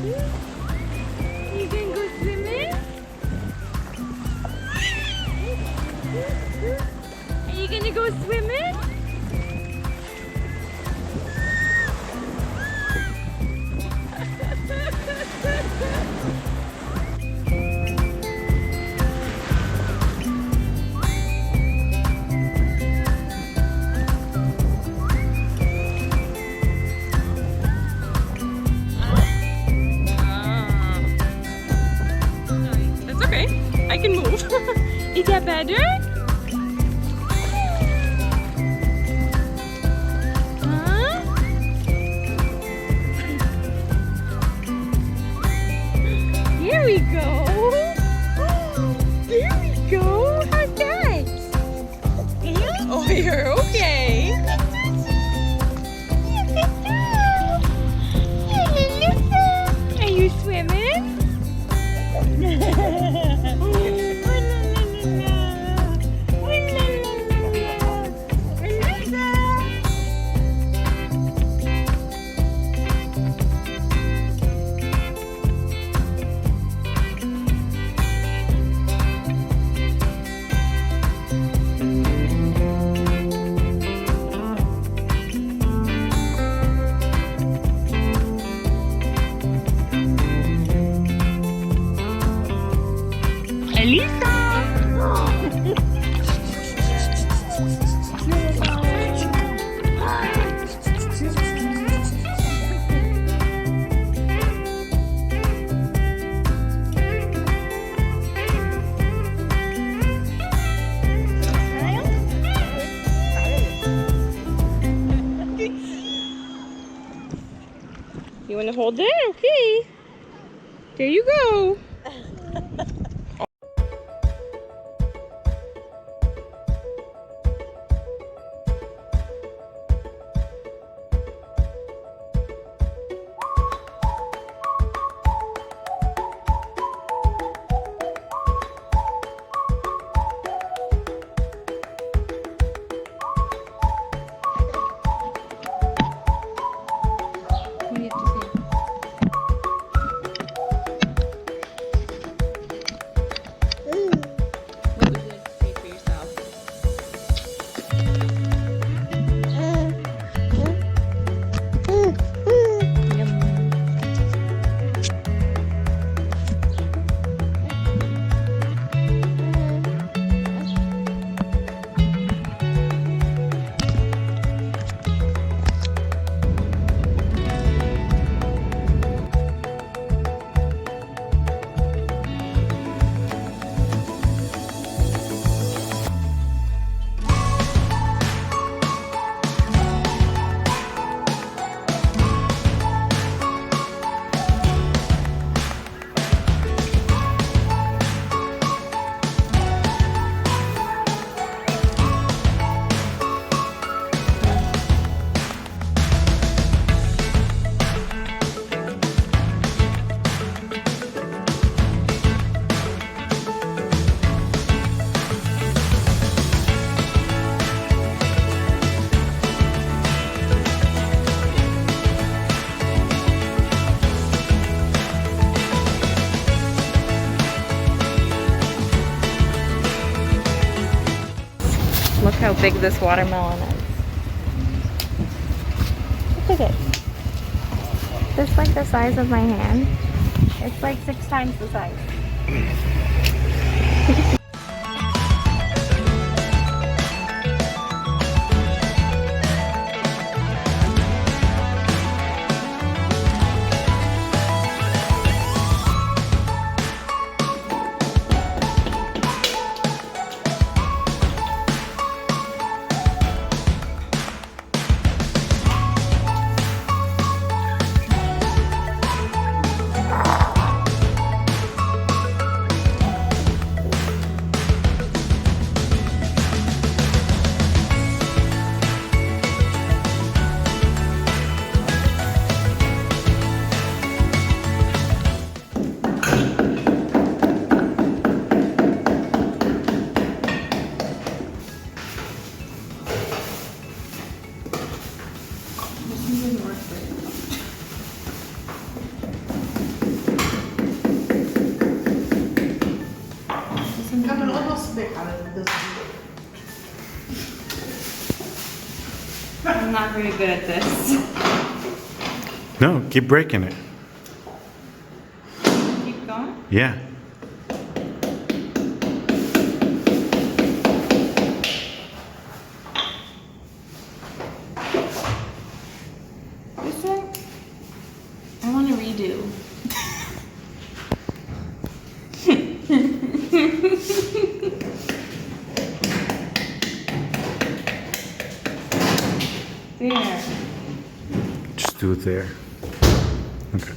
You can go swimming? Are you gonna go swimming? That's okay. I can move. Is that better? Here we go. There we go. How's that? Oh, you're okay. Are you swimming? You want to hold it? Okay. There you go. Look how big this watermelon is. Look at it. It's like the size of my hand. It's like 6 times the size. I'm not very good at this. No, keep breaking it. Keep going. Yeah. This one, I want to redo. There. Just do it there. Okay.